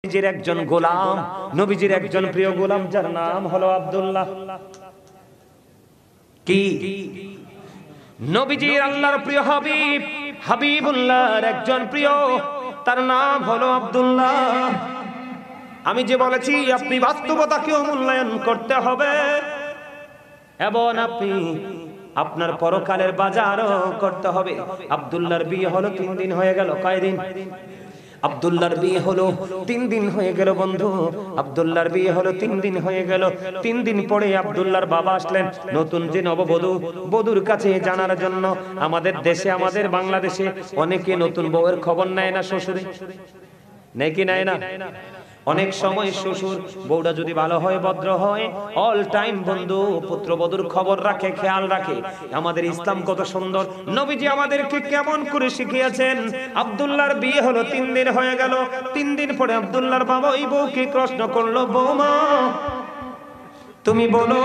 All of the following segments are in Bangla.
নবীজির একজন গোলাম, নবীজির একজন প্রিয় গোলাম যার নাম হলো আব্দুল্লাহ। কি নবীজির আল্লাহর প্রিয় হাবিব, হাবিবুল্লাহর একজন প্রিয়, তার নাম হলো আব্দুল্লাহ। আমি যে বলেছি আপনি বাস্তবতাকেও মূল্যায়ন করতে হবে এবং আপনি আপনার পরকালের বাজারও করতে হবে। আব্দুল্লাহর বিয়ে হলো 3 দিন হয়ে গেল। কয় দিন? আব্দুল্লাহর বিয়ে হলো 3 দিন হয়ে গেল বন্ধু। আব্দুল্লাহর বিয়ে হলো 3 দিন হয়ে গেল। 3 দিন পরে আব্দুল্লাহর বাবা আসলেন নতুন যে নববধূ, বধূর কাছে জানার জন্য। আমাদের দেশে, আমাদের বাংলাদেশে অনেকে নতুন বউয়ের খবর নেয় না, শ্বশুরে নেয় কি নেয় না? অনেক সময় শ্বশুর বউটা যদি ভালো হয়, ভদ্র হয়, অল টাইম বন্ধু পুত্রবধূর খবর রাখে, খেয়াল রাখে। আমাদের ইসলাম কত সুন্দর, নবীজি আমাদেরকে কেমন করে শিখিয়েছেন। আব্দুল্লাহর বিয়ে হলো 3 দিন হয়ে গেল। 3 দিন পরে আব্দুল্লাহর বাবা ওই বউকে প্রশ্ন করলো, বৌমা তুমি বলো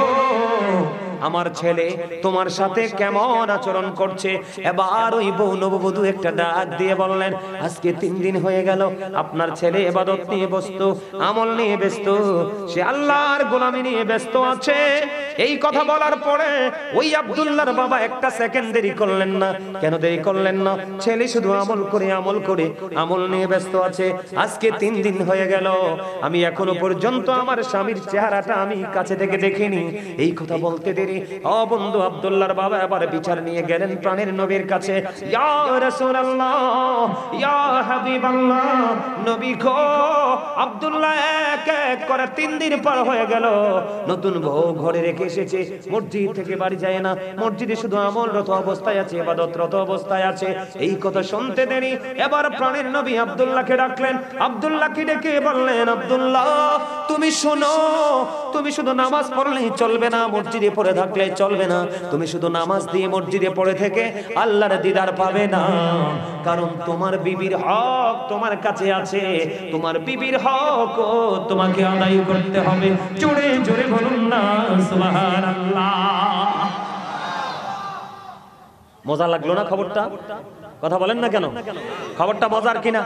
আমার ছেলে তোমার সাথে কেমন আচরণ করছে। এবার ওই বউ নববধূ একটা ডাক দিয়ে বললেন, আজকে 3 দিন হয়ে গেল আপনার ছেলে ইবাদত নিয়ে ব্যস্ত, আমল নিয়ে ব্যস্ত, সে আল্লাহর গোলামি নিয়ে ব্যস্ত আছে। এই কথা বলার পরে ওই আব্দুল্লাহর বাবা একটা সেকেন্ড দেরি করলেন না। কেন দেরি করলেন না? ছেলে শুধু আমল করে আমল করে আমল নিয়ে ব্যস্ত আছে। আজকে 3 দিন হয়ে গেল, আমি এখনো পর্যন্ত আমার স্বামীর চেহারাটা আমি কাছে থেকে দেখিনি। এই কথা বলতে দেরি। ও বন্ধু, আব্দুল্লাহর বাবা এবার বিচার নিয়ে গেলেন প্রাণের নবীর কাছে। ইয়া রাসূলুল্লাহ, ইয়া হাবিবাল্লাহ, নবী গো, আব্দুল্লাহ এক এক করে 3 দিন পার হয়ে গেল, নতুন বউ ঘরে রেখে এসেছে, মসজিদ থেকে বাড়ি যায় না, মসজিদে শুধু আমলরত অবস্থায় আছে, ইবাদতরত অবস্থায় আছে। এই কথা শুনতে দেরি। এবার প্রাণের নবী আব্দুল্লাহকে ডাকলেন। আব্দুল্লাহকে ডেকে বললেন, আব্দুল্লাহ তুমি শোনো, তুমি শুধু নামাজ পড়লেই চলবে না, মসজিদে পড়ে থাকলে চলবে না। তুমি শুধু নামাজ দিয়ে মসজিদে পড়ে থেকে আল্লাহর দিদার পাবে না, কারণ তোমার বিবির হক তোমার কাছে আছে। তোমার বিবির হক তোমাকে আদায় করতে হবে। জোরে জোরে বলুন না সুবহানাল্লাহ। মজা লাগলো না খবরটা? কথা বলেন না কেন? খবরটা মজার কিনা?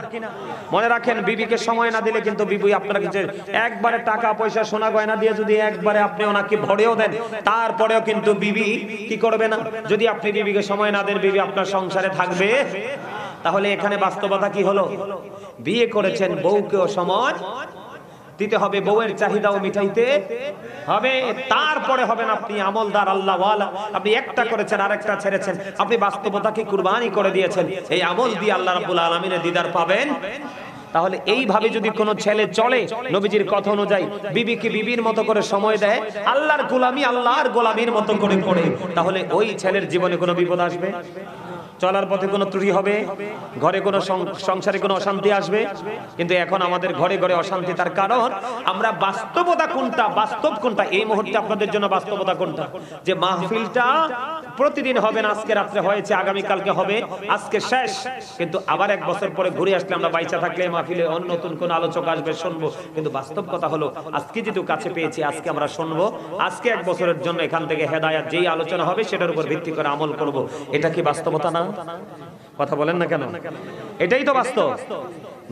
মনে রাখেন, বিবিকে সময় না দিলে কিন্তু বিবি আপনার কাছে একবারে টাকা পয়সা সোনা গয়না দিয়ে যদি একবারে আপনি ওনাকে ভরেও দেন, তারপরেও কিন্তু বিবি কি করবে না? যদি আপনি বিবিকে সময় না দেন, বিবি আপনার সংসারে থাকবে? তাহলে এখানে বাস্তবতা কি হলো? বিয়ে করেছেন, বউকেও সময় দিতে হবে, বউয়ের চাহিদাও মিটাইতে হবে, তারপরে হবেন আপনি আমলদার, আল্লাহওয়ালা। আপনি একটা করেছেন, আরেকটা ছেড়েছেন, আপনি বাস্তবতাকে কুরবানি করে দিয়েছেন। এই আমল দিয়ে আল্লাহ রাব্বুল আলামিনের দিদার পাবেন। তাহলে এইভাবে যদি কোনো ছেলে চলে নবীজির কথা অনুযায়ী, বিবিকে বিবির মতো করে সময় দেয়, আল্লাহর গোলামি আল্লাহর গোলামির মতো করে করে, তাহলে ওই ছেলের জীবনে কোনো বিপদ আসবে? চলার পথে কোনো ত্রুটি হবে? ঘরে কোনো সংসারে কোনো অশান্তি আসবে? কিন্তু এখন আমাদের ঘরে ঘরে অশান্তি। তার কারণ আমরা বাস্তবতা কোনটা, বাস্তব কোনটা, এই মুহূর্তে আপনাদের জন্য বাস্তবতা কোনটা? যে মাহফিলটা প্রতিদিন হবে না, আজকে রাত্রে হয়েছে, আগামী কালকে হবে, আজকে শেষ, কিন্তু আবার 1 বছর পরে ঘুরে আসলে আমরা বাইচা থাকলে মাহফিলে অন্য নতুন কোন আলোচক আসবে, শুনবো। কিন্তু বাস্তব কথা হলো, আজকে যেহেতু কাছে পেয়েছি, আজকে আমরা শুনবো, আজকে 1 বছরের জন্য এখান থেকে হেদায়েত যেই আলোচনা হবে সেটার উপর ভিত্তি করে আমল করব। এটা কি বাস্তবতা না? কথা বলেন না কেন? এটাই তো বাস্তব।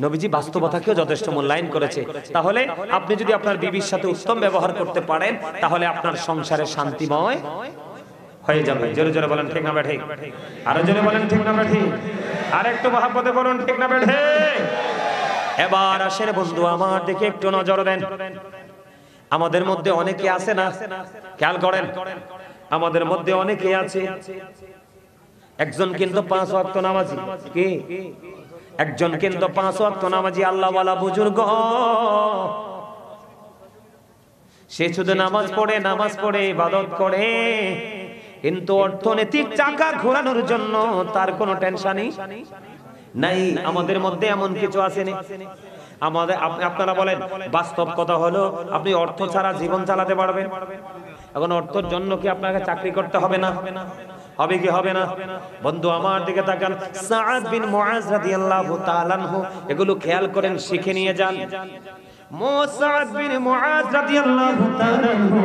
নবীজি বাস্তবতাকেও যথেষ্ট মূল্যায়ন করেছে। তাহলে আপনি যদি আপনার বিবির সাথে উত্তম ব্যবহার করতে পারেন, তাহলে আপনার সংসারে শান্তিময় হয়ে যাবে। জোরে জোরে বলেন ঠিক না ঠিক? আরো জোরে বলেন ঠিক না ঠিক? আর একটু মহব্বতে বলুন ঠিক না ঠিক? এবার আসেন বন্ধু আমার দিকে একটু নজর দেন। আমাদের মধ্যে অনেকে আছে না, খেয়াল করেন, আমাদের মধ্যে অনেকে আছে, একজন কিন্তু 5 ওয়াক্ত নামাজি, কি একজন কিন্তু 5 ওয়াক্ত নামাজি, আল্লাহওয়ালা বুজুর্গ, সে শুধু নামাজ পড়ে ইবাদত করে, কিন্তু অর্থনৈতিক চাকা ঘোরানোর জন্য তার কোনো টেনশনই নাই। আমাদের মধ্যে এমন কিছু আছে না? আমাদের আপনারা বলেন, বাস্তব কথা হলো আপনি অর্থ ছাড়া জীবন চালাতে পারবেন? এখন অর্থের জন্য কি আপনাকে চাকরি করতে হবে না? হবে কি হবে না? বন্ধু আমার দিকে তাকান, সাআদ বিন মুআজ রাদিয়াল্লাহু তাআলা আনহু, এগুলো খেয়াল করেন, শিখে নিয়ে যান। সাআদ বিন মুআজ রাদিয়াল্লাহু তাআলা আনহু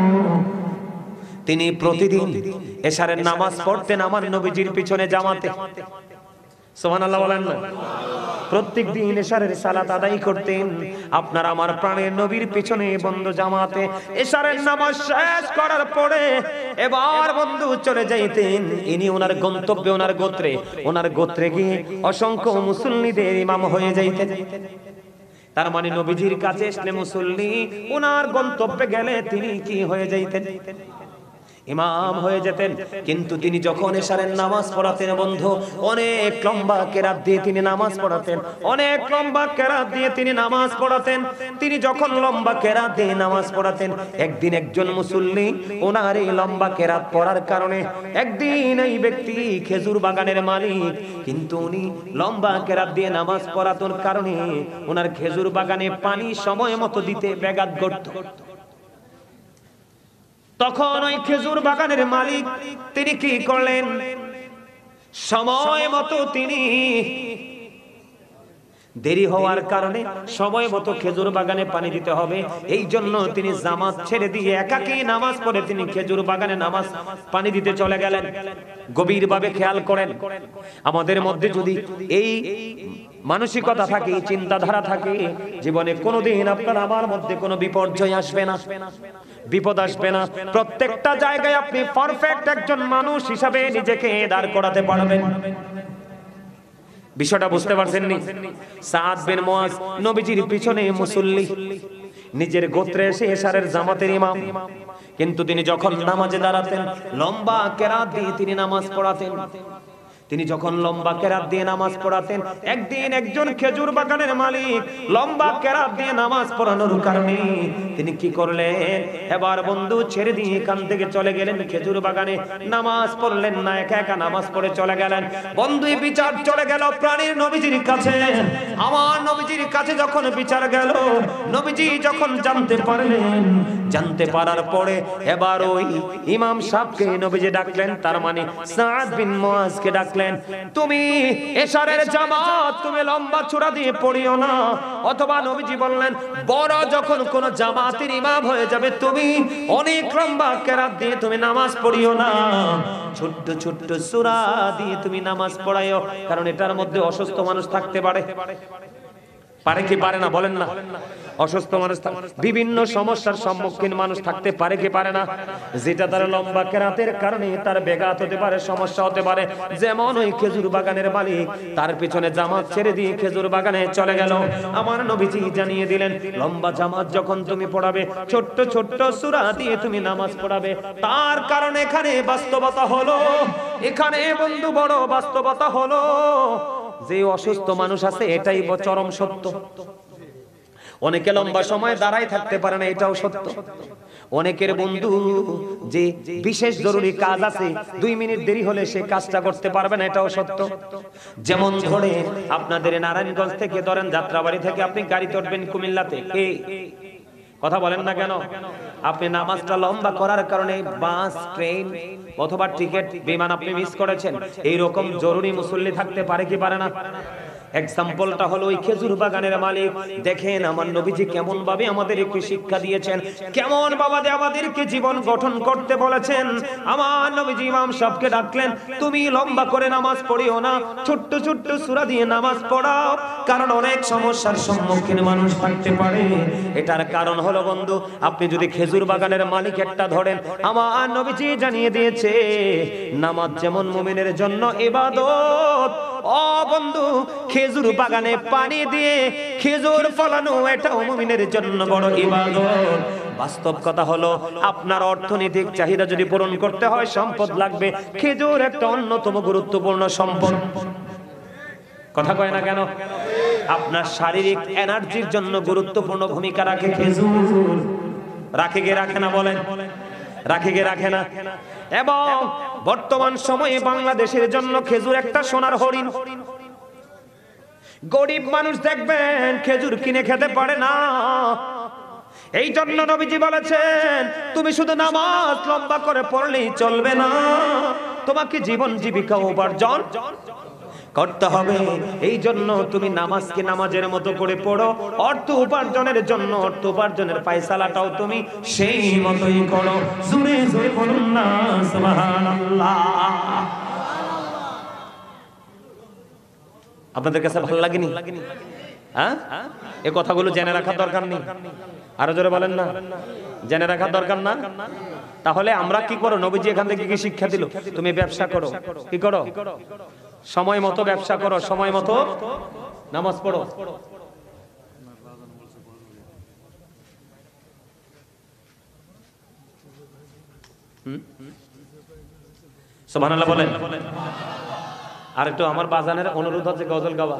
তিনি প্রতিদিন এশারের নামাজ পড়তেন আমার নবীজির পিছনে জামাতে। সুবহানাল্লাহ বলেন না? প্রত্যেক দিন এশারের সালাত আদায় করতেন। আপনার আমার প্রাণের নবীর পিছনে বন্ধু জামাতে এশারের নামাজ শেষ করার পরে এবার বন্ধু চলে যাইতেন ইনি ওনার গন্তব্যে, ওনার গোত্রে গিয়ে অসংখ্য মুসল্লিদের ইমাম হয়ে যাইতেন। তার মানে নবীজির কাছে আসলে মুসল্লি ওনার গন্তব্যে গেলে তিনি কি হয়ে যাইতেন? ইমাম হয়ে যেতেন। কিন্তু তিনি যখন এশারের নামাজ পড়াতেন বন্ধু, অনেক লম্বা কেরাত দিয়ে তিনি নামাজ পড়াতেন, অনেক লম্বা কেরাত দিয়ে তিনি নামাজ পড়াতেন। তিনি যখন লম্বা কেরাত দিয়ে নামাজ পড়াতেন, একদিন একজন মুসল্লি ওনার এই লম্বা কেরাত পড়ার কারণে, একদিন এই ব্যক্তি খেজুর বাগানের মালিক, কিন্তু উনি লম্বা কেরাত দিয়ে নামাজ পড়ানোর কারণে ওনার খেজুর বাগানে পানি সময় মতো দিতে ব্যাঘাত ঘটত। তখন ওই খেজুর বাগানের মালিক তিনি কি করলেন? সময় মতো তিনি দেরি হওয়ার কারণে সময় মতো খেজুর বাগানে পানি দিতে হবে, এই জন্য তিনি জামাত ছেড়ে দিয়ে একাকী নামাজ পড়ে তিনি খেজুর বাগানে নামাজ পানি দিতে চলে গেলেন। গভীরভাবে খেয়াল করেন, আমাদের মধ্যে যদি এই মানসিকতা থাকে, চিন্তাধারা থাকে, জীবনে কোনোদিন আপনার আমার মধ্যে কোনো বিপর্যয় আসবে না, বিপদ আসবে না। প্রত্যেকটা জায়গায় আপনি পারফেক্ট একজন মানুষ হিসাবে নিজেকে দাঁড় করাতে পারবেন। বিষয়টা বুঝতে পারছেন নি? সাদ বিন মুআজ নবীজির পিছনে মুসল্লি, নিজের গোত্রে এসে এশারের জামাতের ইমাম, কিন্তু তিনি যখন নামাজে দাঁড়াতেন লম্বা কেরাত দিয়ে তিনি নামাজ পড়াতেন। তিনি যখন লম্বা কেরাত দিয়ে নামাজ পড়াতেন, একদিন একজন খেজুর বাগানের মালিক লম্বা কেরাত দিয়ে নামাজ পড়ানোর কারণে তিনি কি করলেন? এবার বন্ধু ছেড়ে দিয়ে এখান থেকে চলে গেলেন খেজুর বাগানে, নামাজ পড়লেন না, একা একা নামাজ পড়ে চলে গেলেন। বন্ধু বিচার চলে গেল প্রাণীর নবীজির কাছে। আমার নবীজির কাছে যখন বিচার গেল, নবীজি যখন জানতে পারলেন, জানতে পারার পরে এবার ওই ইমাম সাহেবকে নবীজি ডাকলেন, তার মানে সাদ বিন মুআজকে ডাকলেন। তুমি এশারের জামাত তুমি লম্বা চূড়া দিয়ে পড়িও না, অথবা নবীজি বললেন বড় যখন কোন জামাতের ইমাম হয়ে যাবে তুমি অনেক লম্বা কেরাত দিয়ে তুমি নামাজ পড়িও না, ছোট্ট ছোট্ট সূরা দিয়ে তুমি নামাজ পড়াইও, কারণ এটার মধ্যে অসুস্থ মানুষ থাকতে পারে। পারে কি পারে না বলেন না? অসুস্থ মানুষ, বিভিন্ন সমস্যার সম্মুখীন মানুষ থাকতে পারে কি পারে না? যেটা তার লম্বা কেরাতের কারণে তার ব্যাঘাত হতে পারে, সমস্যা হতে পারে। যেমন ওই খেজুর বাগানের মালিক তার পিছনে জামাত ছেড়ে দিয়ে খেজুর বাগানে চলে গেল। আমার নবীজি জানিয়ে দিলেন লম্বা জামাত যখন তুমি পড়াবে, ছোট্ট ছোট্ট সূরা দিয়ে তুমি নামাজ পড়াবে। তার কারণে এখানে বাস্তবতা হলো, এখানে বন্ধু বড় বাস্তবতা হলো, যে অসুস্থ মানুষ আছে এটাই চরম সত্য। অনেকে লম্বা সময় দাঁড়ায় থাকতে পারে না, এটাও সত্য। অনেকের বন্ধু যে বিশেষ জরুরি কাজ আছে, 2 মিনিট দেরি হলে সে কাজটা করতে পারবে না, এটাও সত্য। যেমন ধরে আপনাদের নারায়ণগঞ্জ থেকে ধরেন যাত্রাবাড়ি থেকে আপনি গাড়ি চড়বেন কুমিল্লাতে, কথা বলেন না কেন? আপনি নামাজটা লম্বা করার কারণে বাস, ট্রেন অথবা টিকিট, বিমান আপনি মিস করেছেন, এইরকম জরুরি মুসল্লি থাকতে পারে কি পারে না? এক্সাম্পলটা হলো ওই খেজুর বাগানের মালিক। দেখেন আমার নবীজি কেমন ভাবে আমাদেরকে শিক্ষা দিয়েছেন, কেমন ভাবে আমাদেরকে জীবন গঠন করতে বলেছেন। আমার নবীজি ইমাম সাহেবকে ডাকলেন, তুমি লম্বা করে নামাজ পড়িও না, ছোট্ট ছোট্ট সূরা দিয়ে নামাজ পড়াও, কারণ অনেক সমস্যার সম্মুখীন মানুষ থাকতে পারে। এটার কারণ হলো বন্ধু, আপনি যদি খেজুর বাগানের মালিক একটা ধরেন, আমার নবীজি জানিয়ে দিয়েছে নামাজ যেমন মুমিনের জন্য ইবাদত, ও বন্ধু খেজুর বাগানে পানি দিয়ে খেজুর ফলানো এটাও মুমিনের জন্য বড় ইবাদত। বাস্তব কথা হলো আপনার অর্থনৈতিক চাহিদা যদি পূরণ করতে হয়, সম্পদ লাগবে, খেজুর একটা অন্যতম গুরুত্বপূর্ণ সম্পদ। কথা কয় না কেন? আপনার শারীরিক এনার্জির জন্য গুরুত্বপূর্ণ ভূমিকা রাখে খেজুর। রাখে কে রাখে না বলেন? রাখে কে রাখে না? এবং বর্তমান সময়ে বাংলাদেশের জন্য খেজুর একটা সোনার হরিণ। গরিব মানুষ দেখবেন খেজুর কিনে খেতে পারে না, এই জন্য নবীজি বলেছেন তুমি শুধু নামাজ লম্বা করে পড়লেই চলবে না, তোমাকে জীবন জীবিকা উপার্জন করতে হবে। এই জন্য তুমি নামাজকে নামাজের মতো করে পড়ো, অর্থ উপার্জনের জন্য অর্থ উপার্জনের ফয়সালাটাও তুমি সেই মতোই করো। জোরে জোরে বলুন না সুবহানাল্লাহ। আপনাদের কাছে ভালো লাগেনি? হ্যাঁ, এই কথাগুলো জেনে রাখার দরকার নেই? আরো জোরে বলেন না, জেনে রাখার দরকার না? তাহলে আমরা কি করো? নবীজি এখান থেকে কি শিক্ষা দিল? তুমি ব্যবসা করো, কি করো? সময় মতো ব্যবসা করো, সময় মতো নামাজ পড়ো। সুবহানাল্লাহ বলেন। আর একটু আমার বাজানের অনুরোধ হচ্ছে গজল গাওয়া।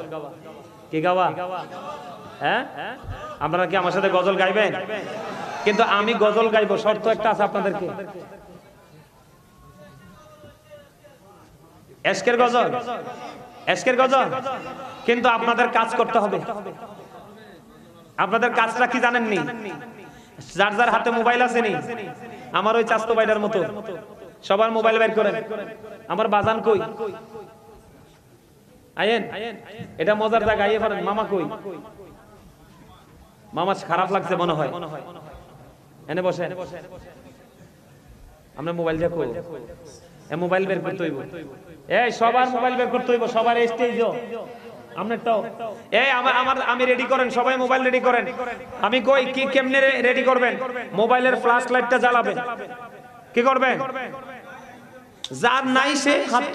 কি গাওয়া? হ্যাঁ, আপনারা কি আমার সাথে গজল গাইবেন? কিন্তু আমি গজল গাইবো, শর্ত একটা আছে আপনাদেরকে। এশকের গজল, এশকের গজল, কিন্তু আপনাদের কাজ করতে হবে। আপনাদের কাজটা কি জানেননি? যার যার হাতে মোবাইল আছে নি, আমার ওই চাস্তো ভাইটার মতো সবার মোবাইল বের করেন। আমার বাজান কই? আয়েন, এটা মজার জায়গা, আইয়ে পারেন। মামা কই? মামা খারাপ লাগছে মনে হয়, এনে বসে। আমরা মোবাইল দেখো, মোবাইল বের করতে হইব। এই সবার মোবাইল বের করতে হইব, সবার স্টেজও আপনারটাও। এই আমি রেডি করেন, সবাই মোবাইল রেডি করেন। আমি কই কি কেমনে রেডি করবেন? মোবাইলের ফ্ল্যাশ লাইটটা জ্বালাবেন। কি করবেন? যার নাই সে হাত